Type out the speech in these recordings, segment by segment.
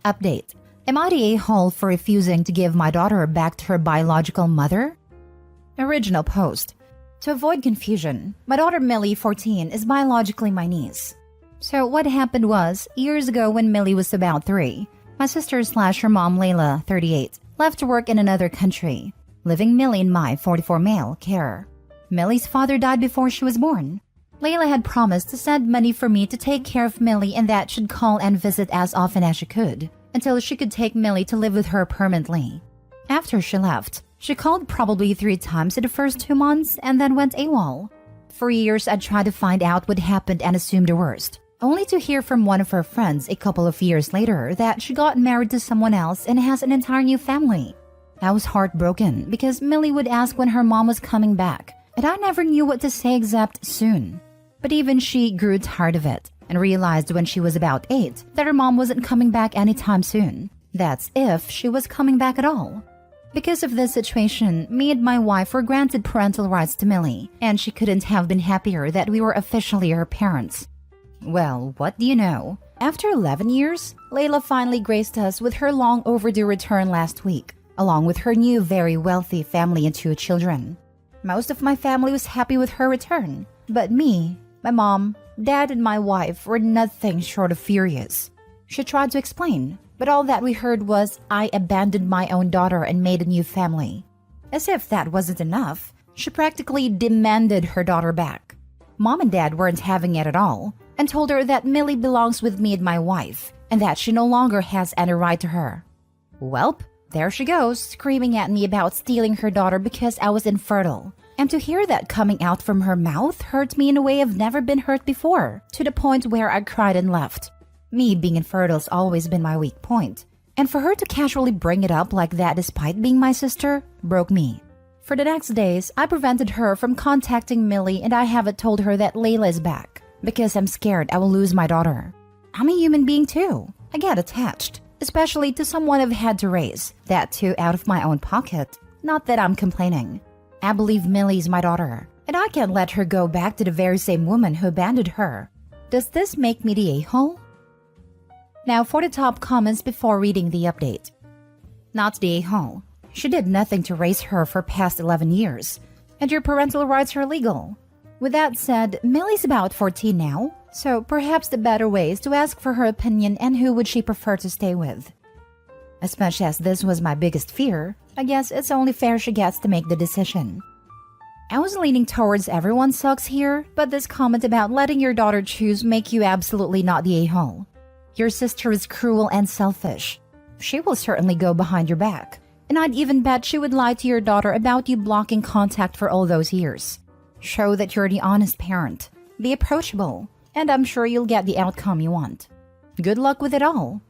update. Am I the a-hole for refusing to give my daughter back to her biological mother? Original post. To avoid confusion, my daughter Millie, 14, is biologically my niece. So what happened was, years ago when Millie was about 3, my sister/her mom Layla, 38, left to work in another country, leaving Millie in my 44 male care. Millie's father died before she was born. Layla had promised to send money for me to take care of Millie and that she'd call and visit as often as she could, until she could take Millie to live with her permanently. After she left, she called probably 3 times in the first 2 months and then went AWOL. For years, I'd tried to find out what happened and assume the worst, only to hear from one of her friends a couple of years later that she got married to someone else and has an entire new family. I was heartbroken because Millie would ask when her mom was coming back, and I never knew what to say except soon. But even she grew tired of it and realized when she was about 8 that her mom wasn't coming back anytime soon. That's if she was coming back at all. Because of this situation, me and my wife were granted parental rights to Millie, and she couldn't have been happier that we were officially her parents. Well, what do you know? After 11 years, Layla finally graced us with her long overdue return last week, along with her new very wealthy family and 2 children. Most of my family was happy with her return, but me, my mom, dad, and my wife were nothing short of furious. She tried to explain, but all that we heard was I abandoned my own daughter and made a new family. As if that wasn't enough, she practically demanded her daughter back. Mom and dad weren't having it at all, and told her that Millie belongs with me and my wife, and that she no longer has any right to her. Welp, there she goes, screaming at me about stealing her daughter because I was infertile. And to hear that coming out from her mouth hurt me in a way I've never been hurt before, to the point where I cried and left. Me being infertile's always been my weak point, and for her to casually bring it up like that despite being my sister, broke me. For the next days, I prevented her from contacting Millie, and I haven't told her that Layla is back, because I'm scared I will lose my daughter. I'm a human being too. I get attached, especially to someone I've had to raise, that too out of my own pocket. Not that I'm complaining. I believe Millie's my daughter, and I can't let her go back to the very same woman who abandoned her. Does this make me the a-hole? Now for the top comments before reading the update. Not the a-hole. She did nothing to raise her for past 11 years, and your parental rights are legal. With that said, Millie's about 14 now, so perhaps the better way is to ask for her opinion and who would she prefer to stay with. As much as this was my biggest fear, I guess it's only fair she gets to make the decision. I was leaning towards everyone sucks here, but this comment about letting your daughter choose make you absolutely not the a-hole. Your sister is cruel and selfish. She will certainly go behind your back, and I'd even bet she would lie to your daughter about you blocking contact for all those years. Show that you're the honest parent. Be approachable, and I'm sure you'll get the outcome you want. Good luck with it all.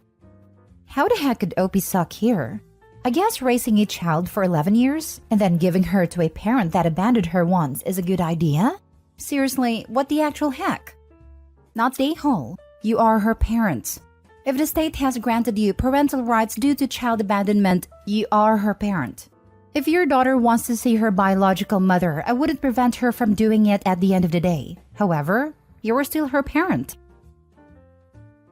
How the heck could OP suck here? I guess raising a child for 11 years and then giving her to a parent that abandoned her once is a good idea? Seriously, what the actual heck? Not the a-hole. You are her parents. If the state has granted you parental rights due to child abandonment, you are her parent. If your daughter wants to see her biological mother, I wouldn't prevent her from doing it at the end of the day. However, you are still her parent.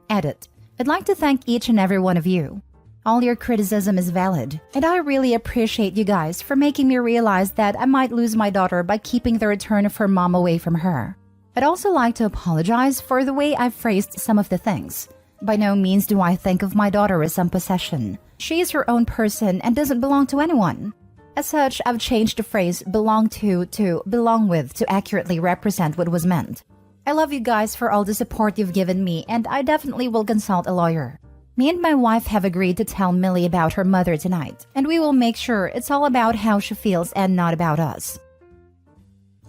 Edit. I'd like to thank each and every one of you. All your criticism is valid, and I really appreciate you guys for making me realize that I might lose my daughter by keeping the return of her mom away from her. I'd also like to apologize for the way I phrased some of the things. By no means do I think of my daughter as some possession. She is her own person and doesn't belong to anyone. As such, I've changed the phrase belong to belong with to accurately represent what was meant. I love you guys for all the support you've given me, and I definitely will consult a lawyer. Me and my wife have agreed to tell Millie about her mother tonight, and we will make sure it's all about how she feels and not about us.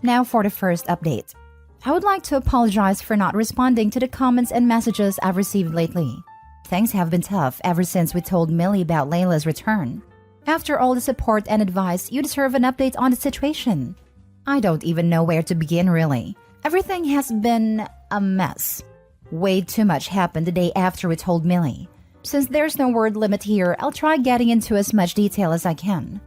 Now for the first update. I would like to apologize for not responding to the comments and messages I've received lately. Things have been tough ever since we told Millie about Layla's return. After all the support and advice, you deserve an update on the situation. I don't even know where to begin, really. Everything has been a mess. Way too much happened the day after we told Millie. Since there's no word limit here, I'll try getting into as much detail as I can.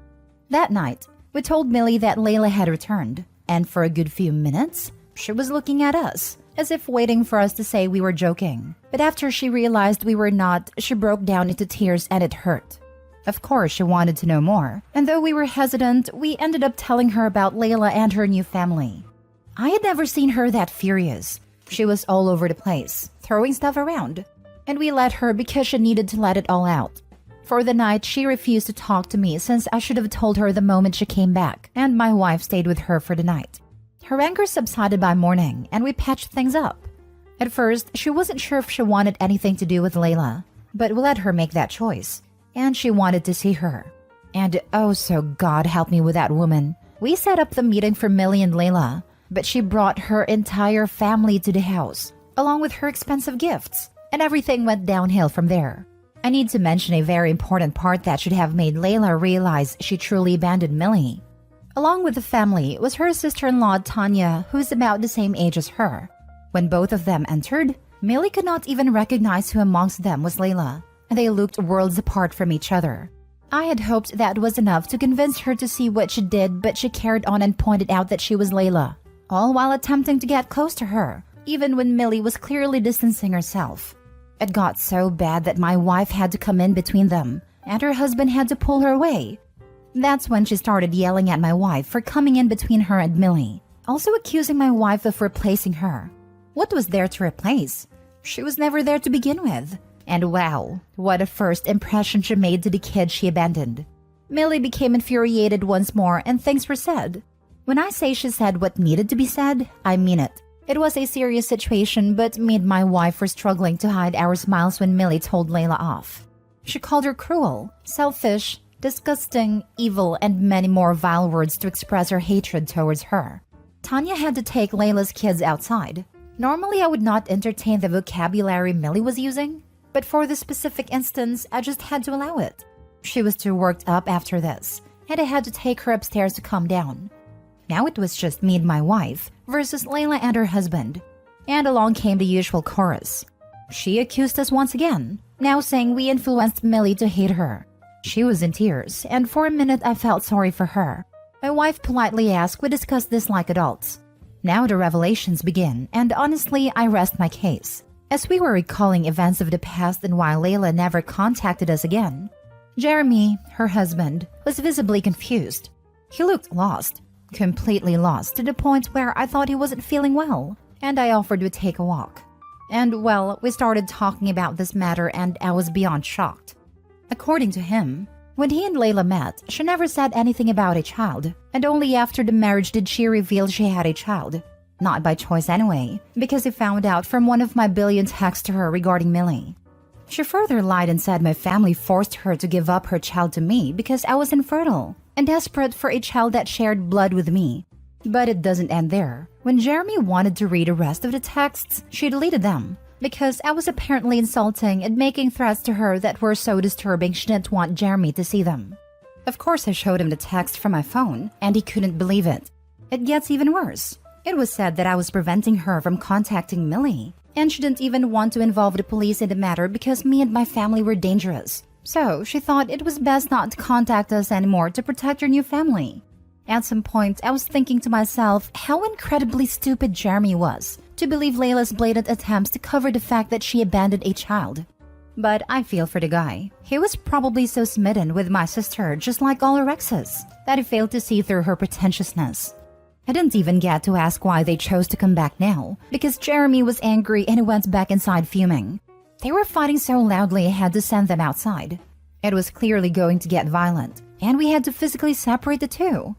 That night, we told Millie that Layla had returned, and for a good few minutes, she was looking at us, as if waiting for us to say we were joking. But after she realized we were not, she broke down into tears and it hurt. Of course, she wanted to know more, and though we were hesitant, we ended up telling her about Layla and her new family. I had never seen her that furious. She was all over the place, throwing stuff around, and we let her because she needed to let it all out. For the night, she refused to talk to me since I should have told her the moment she came back, and my wife stayed with her for the night. Her anger subsided by morning, and we patched things up. At first, she wasn't sure if she wanted anything to do with Layla, but we let her make that choice, and she wanted to see her. And oh, so God help me with that woman. We set up the meeting for Millie and Layla, but she brought her entire family to the house, along with her expensive gifts, and everything went downhill from there. I need to mention a very important part that should have made Layla realize she truly abandoned Millie. Along with the family was her sister-in-law Tanya, who's about the same age as her. When both of them entered, Millie could not even recognize who amongst them was Layla, and they looked worlds apart from each other. I had hoped that was enough to convince her to see what she did, but she carried on and pointed out that she was Layla, all while attempting to get close to her, even when Millie was clearly distancing herself. It got so bad that my wife had to come in between them, and her husband had to pull her away. That's when she started yelling at my wife for coming in between her and Millie, also accusing my wife of replacing her. What was there to replace? She was never there to begin with. And wow, what a first impression she made to the kid she abandoned. Millie became infuriated once more and things were said. When I say she said what needed to be said, I mean it. It was a serious situation, but me and my wife were struggling to hide our smiles when Millie told Layla off. She called her cruel, selfish, disgusting, evil, and many more vile words to express her hatred towards her. Tanya had to take Layla's kids outside. Normally, I would not entertain the vocabulary Millie was using, but for this specific instance, I just had to allow it. She was too worked up after this, and I had to take her upstairs to calm down. Now it was just me and my wife versus Layla and her husband, and along came the usual chorus. She accused us once again, now saying we influenced Millie to hate her. She was in tears, and for a minute I felt sorry for her. My wife politely asked we discuss this like adults. Now the revelations begin, and honestly, I rest my case. As we were recalling events of the past and why Layla never contacted us again, Jeremy, her husband, was visibly confused. He looked lost, completely lost, to the point where I thought he wasn't feeling well, and I offered to take a walk. And well, we started talking about this matter and I was beyond shocked. According to him, when he and Layla met, she never said anything about a child, and only after the marriage did she reveal she had a child. Not by choice anyway, because he found out from one of my billion texts to her regarding Millie. She further lied and said my family forced her to give up her child to me because I was infertile and desperate for a child that shared blood with me. But it doesn't end there. When Jeremy wanted to read the rest of the texts, she deleted them because I was apparently insulting and making threats to her that were so disturbing she didn't want Jeremy to see them. Of course, I showed him the text from my phone, and he couldn't believe it. It gets even worse. It was said that I was preventing her from contacting Millie, and she didn't even want to involve the police in the matter because me and my family were dangerous. So she thought it was best not to contact us anymore to protect her new family. At some point, I was thinking to myself how incredibly stupid Jeremy was to believe Layla's blatant attempts to cover the fact that she abandoned a child. But I feel for the guy. He was probably so smitten with my sister, just like all her exes, that he failed to see through her pretentiousness. I didn't even get to ask why they chose to come back now, because Jeremy was angry and he went back inside fuming. They were fighting so loudly I had to send them outside. It was clearly going to get violent, and we had to physically separate the two.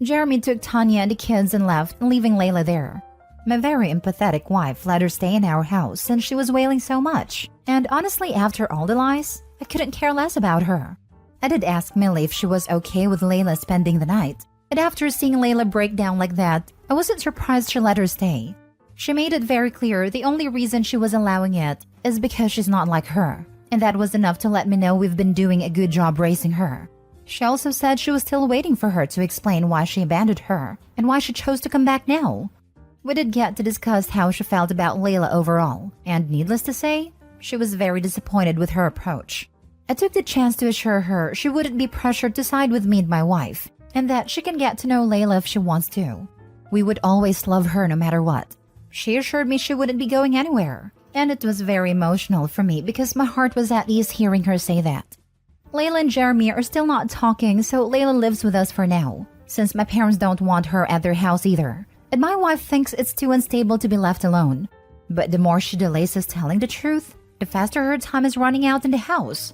Jeremy took Tanya and the kids and left, leaving Layla there. My very empathetic wife let her stay in our house since she was wailing so much, and honestly, after all the lies, I couldn't care less about her. I did ask Millie if she was okay with Layla spending the night, and after seeing Layla break down like that, I wasn't surprised she let her stay. She made it very clear the only reason she was allowing it is because she's not like her, and that was enough to let me know we've been doing a good job raising her. She also said she was still waiting for her to explain why she abandoned her and why she chose to come back now. We did get to discuss how she felt about Layla overall, and needless to say, she was very disappointed with her approach. I took the chance to assure her she wouldn't be pressured to side with me and my wife, and that she can get to know Layla if she wants to. We would always love her no matter what. She assured me she wouldn't be going anywhere, and it was very emotional for me because my heart was at ease hearing her say that. Layla and Jeremy are still not talking, so Layla lives with us for now, since my parents don't want her at their house either, and my wife thinks it's too unstable to be left alone. But the more she delays us telling the truth, the faster her time is running out in the house.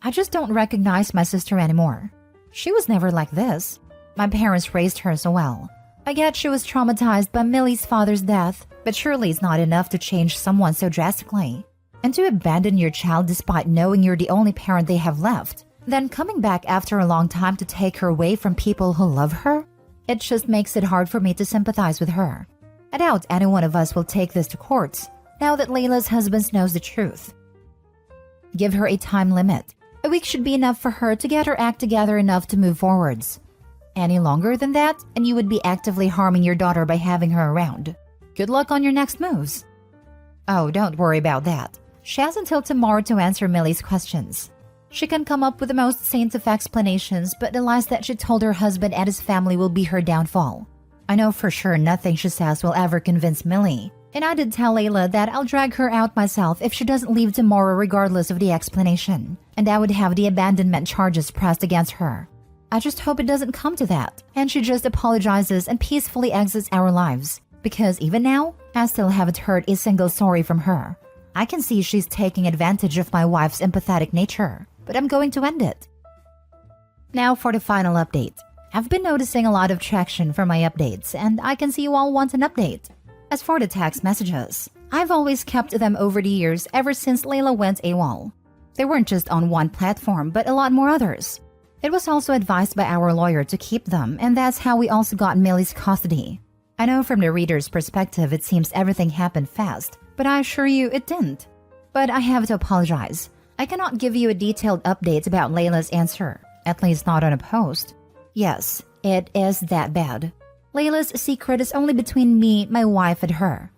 I just don't recognize my sister anymore. She was never like this. My parents raised her so well. I get she was traumatized by Millie's father's death, but surely it's not enough to change someone so drastically. And to abandon your child despite knowing you're the only parent they have left, then coming back after a long time to take her away from people who love her? It just makes it hard for me to sympathize with her. I doubt any one of us will take this to court, now that Layla's husband knows the truth. Give her a time limit. A week should be enough for her to get her act together enough to move forwards. Any longer than that, and you would be actively harming your daughter by having her around. Good luck on your next moves. Oh, don't worry about that. She has until tomorrow to answer Millie's questions. She can come up with the most saint of explanations, but the lies that she told her husband and his family will be her downfall. I know for sure nothing she says will ever convince Millie, and I did tell Layla that I'll drag her out myself if she doesn't leave tomorrow regardless of the explanation, and I would have the abandonment charges pressed against her. I just hope it doesn't come to that, and she just apologizes and peacefully exits our lives, because even now, I still haven't heard a single sorry from her. I can see she's taking advantage of my wife's empathetic nature, but I'm going to end it. Now for the final update. I've been noticing a lot of traction for my updates, and I can see you all want an update. As for the text messages, I've always kept them over the years ever since Layla went AWOL. They weren't just on one platform, but a lot more others. It was also advised by our lawyer to keep them, and that's how we also got Millie's custody. I know from the reader's perspective it seems everything happened fast, but I assure you it didn't. But I have to apologize. I cannot give you a detailed update about Layla's answer, at least not on a post. Yes, it is that bad. Layla's secret is only between me, my wife, and her.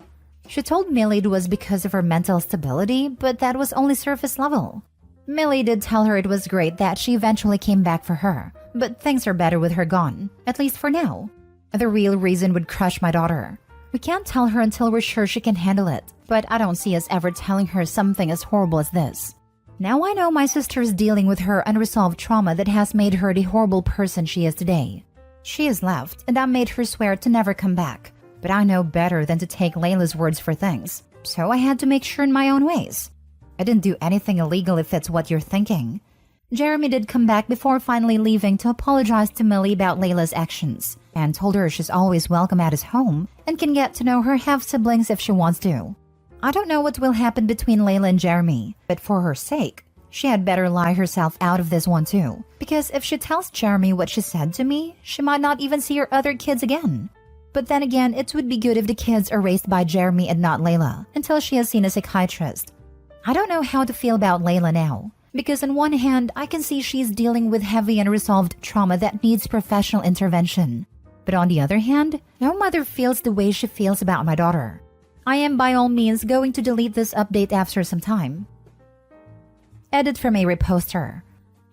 She told Millie it was because of her mental stability, but that was only surface level. Millie did tell her it was great that she eventually came back for her, but things are better with her gone, at least for now. The real reason would crush my daughter. We can't tell her until we're sure she can handle it, but I don't see us ever telling her something as horrible as this. Now I know my sister is dealing with her unresolved trauma that has made her the horrible person she is today. She has left, and I made her swear to never come back, but I know better than to take Layla's words for things, so I had to make sure in my own ways. I didn't do anything illegal if that's what you're thinking. Jeremy did come back before finally leaving to apologize to Millie about Layla's actions, and told her she's always welcome at his home and can get to know her half-siblings if she wants to. I don't know what will happen between Layla and Jeremy, but for her sake, she had better lie herself out of this one too, because if she tells Jeremy what she said to me, she might not even see her other kids again. But then again, it would be good if the kids are raised by Jeremy and not Layla, until she has seen a psychiatrist. I don't know how to feel about Layla now, because on one hand, I can see she's dealing with heavy unresolved trauma that needs professional intervention. But on the other hand, no mother feels the way she feels about my daughter. I am by all means going to delete this update after some time. Edit from a reposter.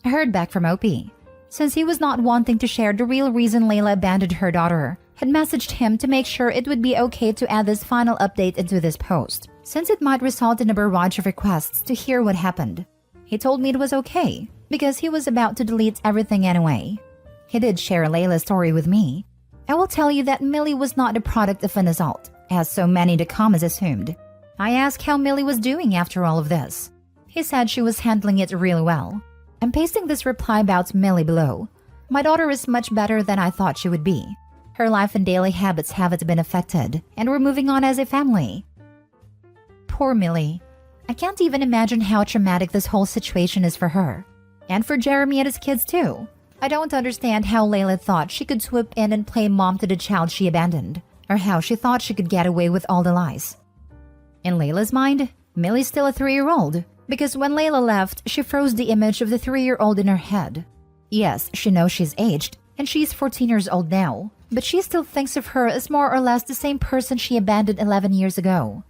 I heard back from Opie. Since he was not wanting to share the real reason Layla abandoned her daughter, had messaged him to make sure it would be okay to add this final update into this post, since it might result in a barrage of requests to hear what happened. He told me it was okay, because he was about to delete everything anyway. He did share Layla's story with me. I will tell you that Millie was not the product of an assault, as so many in the comments assumed. I asked how Millie was doing after all of this. He said she was handling it really well. I'm pasting this reply about Millie below. My daughter is much better than I thought she would be. Her life and daily habits haven't been affected, and we're moving on as a family. Poor Millie. I can't even imagine how traumatic this whole situation is for her. And for Jeremy and his kids too. I don't understand how Layla thought she could swoop in and play mom to the child she abandoned, or how she thought she could get away with all the lies. In Layla's mind, Millie's still a 3-year-old, because when Layla left, she froze the image of the 3-year-old in her head. Yes, she knows she's aged, and she's 14 years old now, but she still thinks of her as more or less the same person she abandoned 11 years ago.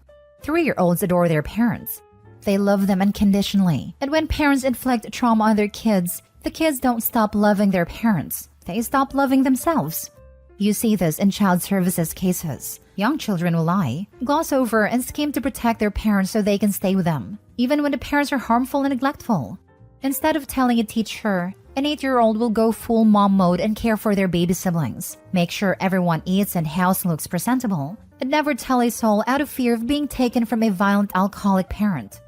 3-year-olds adore their parents. They love them unconditionally, and when parents inflict trauma on their kids, the kids don't stop loving their parents. They stop loving themselves. You see this in child services cases. Young children will lie, gloss over, and scheme to protect their parents so they can stay with them, even when the parents are harmful and neglectful. Instead of telling a teacher, an 8-year-old will go full mom mode and care for their baby siblings, make sure everyone eats and house looks presentable, and never tell a soul out of fear of being taken from a violent alcoholic parent.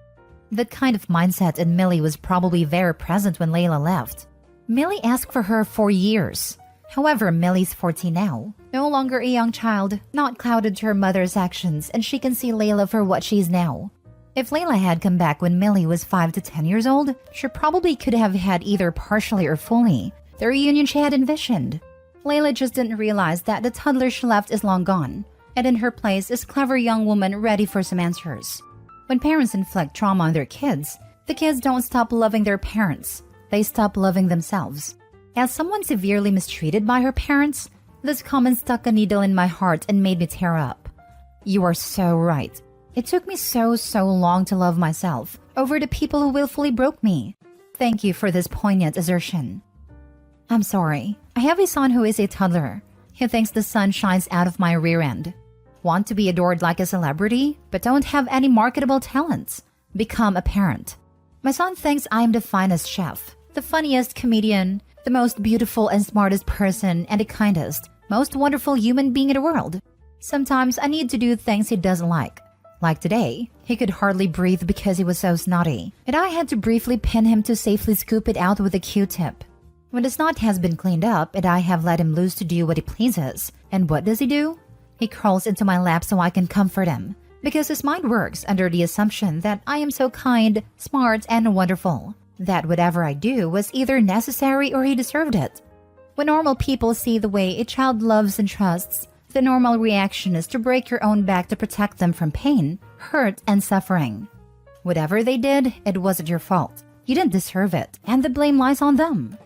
That kind of mindset in Millie was probably very present when Layla left. Millie asked for her for years. However, Millie's 14 now, no longer a young child, not clouded to her mother's actions, and she can see Layla for what she is now. If Layla had come back when Millie was 5 to 10 years old, she probably could have had either partially or fully the reunion she had envisioned. Layla just didn't realize that the toddler she left is long gone, and in her place is a clever young woman ready for some answers. When parents inflict trauma on their kids, the kids don't stop loving their parents. They stop loving themselves. As someone severely mistreated by her parents, this comment stuck a needle in my heart and made me tear up. You are so right. It took me so long to love myself over the people who willfully broke me. Thank you for this poignant assertion. I'm sorry. I have a son who is a toddler. He thinks the sun shines out of my rear end. Want to be adored like a celebrity, but don't have any marketable talents? Become a parent. My son thinks I am the finest chef, the funniest comedian, the most beautiful and smartest person, and the kindest, most wonderful human being in the world. Sometimes I need to do things he doesn't like. Like today, he could hardly breathe because he was so snotty, and I had to briefly pin him to safely scoop it out with a Q-tip. When the snot has been cleaned up and I have let him loose to do what he pleases, and what does he do? He crawls into my lap so I can comfort him, because his mind works under the assumption that I am so kind, smart, and wonderful, that whatever I do was either necessary or he deserved it. When normal people see the way a child loves and trusts, the normal reaction is to break your own back to protect them from pain, hurt, and suffering. Whatever they did, it wasn't your fault. You didn't deserve it, and the blame lies on them.